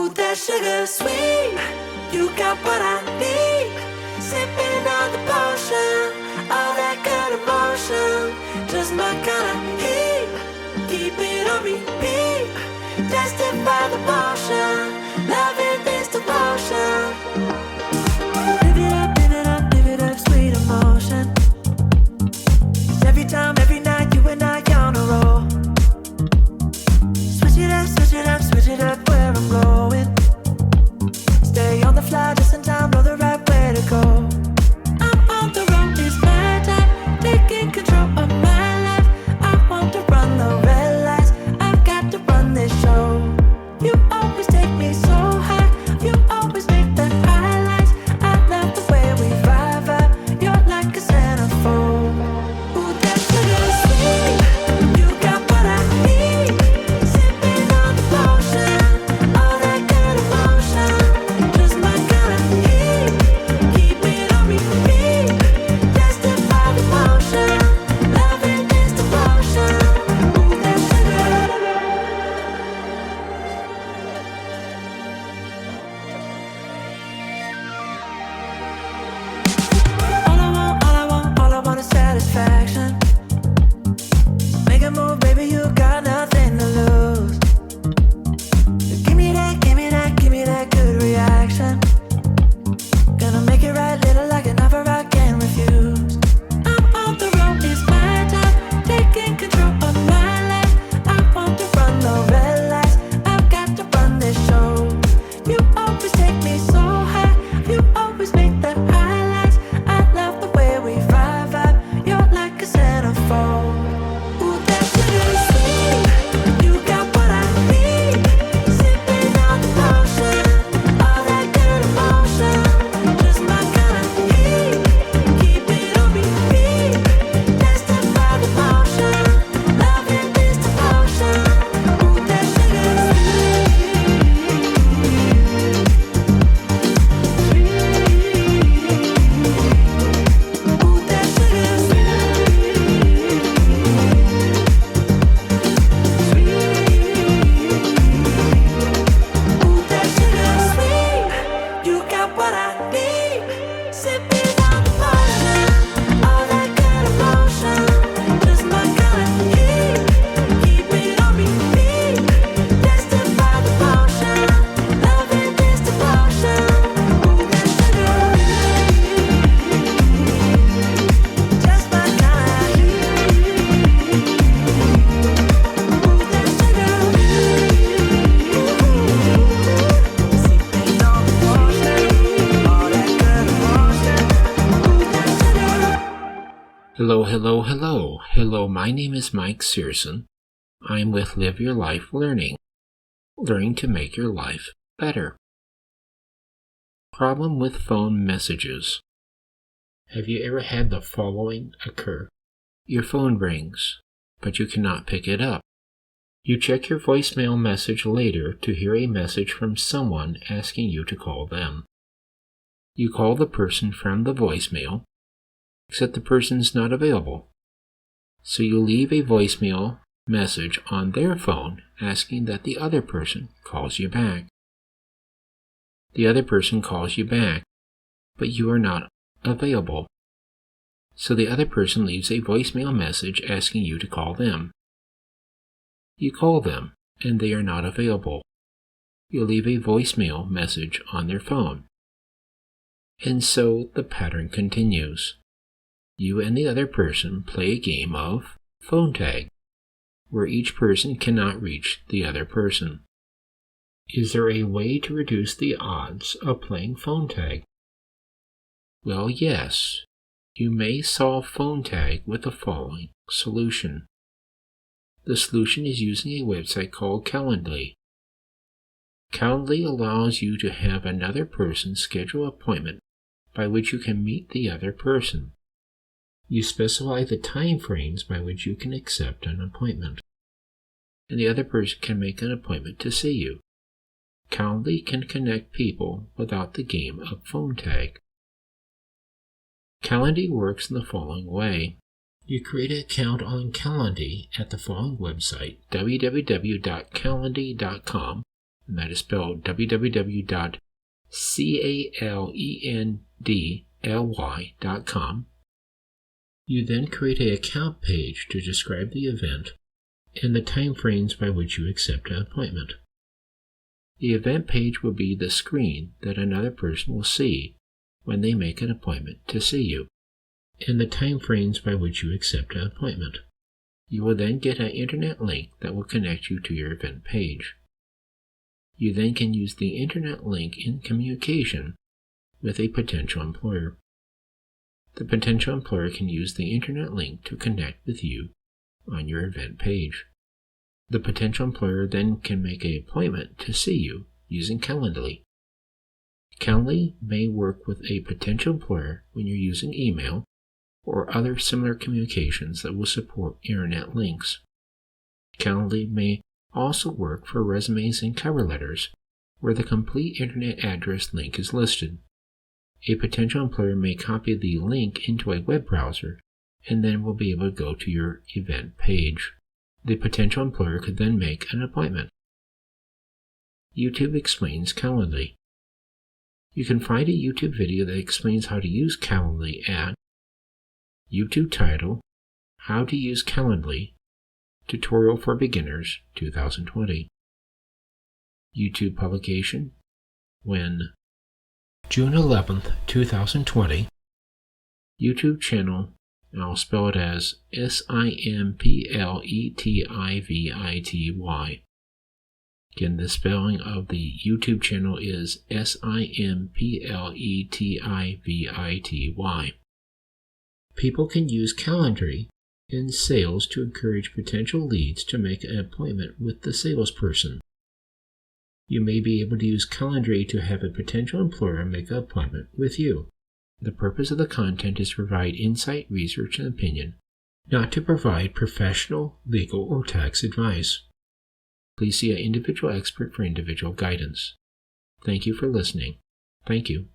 Ooh, that sugar sweet, you got what I need. Sipping on the potion, all that good emotion, just my kind of heat. Keep it on repeat, tested by the motion, loving this devotion. Live it up, sweet emotion. 'Cause every time, every night, you and I on a roll. Switch it up where I'm going. Stay on the fly just in time, know the right way to go. I'm on the road, it's my time, taking control of my life. I want to run the red lights, I've got to run this show. You always take me so high, you always make the highlights. I love the way we vibe, you're like a centerfold. Ooh, that sugar sweet, you got what I need. Sipping on the potion, all that good emotion, just my kind of heat. Keep it on repeat, tested by the motion, loving this devotion. Ooh, that sugar. All I want is satisfaction. Make a move, baby, you got nothing to lose. Give me that good reaction. Gonna make it right, little like an offer I can't refuse. I'm on the road, it's my time, taking control of my life. I want to run the red lights, I've got to run this show. You always take me so high, you always make the highlights. I love the way we vibe, you're like a centerfold. Ooh, that sugar sweet, you got what I need. Sipping on the potion, all that good emotion, just my kind of heat. Keep it on repeat, tested by the motion, loving this devotion. Ooh, that sugar Ooh, that sugar Ooh, that sugar sweet, you got what I need. Sipping on the potion, all that good emotion, just my kind of heat. Keep it on repeat, tested by the motion, loving this devotion. Ooh, that sugar, just my kind of heat. Ooh, that sugar. Sipping on the potion, all that good emotion. Ooh, that sugar. Hello, my name is Mike Searson. I'm with Live Your Life Learning to make your life better. Problem with phone messages. Have you ever had the following occur? Your phone rings, but you cannot pick it up. You check your voicemail message later to hear a message from someone asking you to call them. You call the person from the voicemail, except the person's not available. So you leave a voicemail message on their phone asking that the other person calls you back. The other person calls you back, but you are not available. So the other person leaves a voicemail message asking you to call them. You call them, and they are not available. You leave a voicemail message on their phone. And so the pattern continues. You and the other person play a game of phone tag, where each person cannot reach the other person. Is there a way to reduce the odds of playing phone tag? Well, yes. You may solve phone tag with the following solution. The solution is using a website called Calendly. Calendly allows you to have another person schedule an appointment by which you can meet the other person. You specify the time frames by which you can accept an appointment, and the other person can make an appointment to see you. Calendly can connect people without the game of phone tag. Calendly works in the following way. You create an account on Calendly at the following website, www.calendly.com. and that is spelled www.calendly.com. You then create an account page to describe the event and the time frames by which you accept an appointment. The event page will be the screen that another person will see when they make an appointment to see you, and the time frames by which you accept an appointment. You will then get an internet link that will connect you to your event page. You then can use the internet link in communication with a potential employer. The potential employer can use the internet link to connect with you on your event page. The potential employer then can make an appointment to see you using Calendly. Calendly may work with a potential employer when you're using email or other similar communications that will support internet links. Calendly may also work for resumes and cover letters where the complete internet address link is listed. A potential employer may copy the link into a web browser and then will be able to go to your event page. The potential employer could then make an appointment. YouTube explains Calendly. You can find a YouTube video that explains how to use Calendly at YouTube title, How to Use Calendly, Tutorial for Beginners 2020. YouTube publication, when June 11th, 2020. YouTube channel, and I'll spell it as Simpletivity. Again, the spelling of the YouTube channel is Simpletivity. People can use Calendly in sales to encourage potential leads to make an appointment with the salesperson. You may be able to use Calendly to have a potential employer make an appointment with you. The purpose of the content is to provide insight, research, and opinion, not to provide professional, legal, or tax advice. Please see an individual expert for individual guidance. Thank you for listening. Thank you.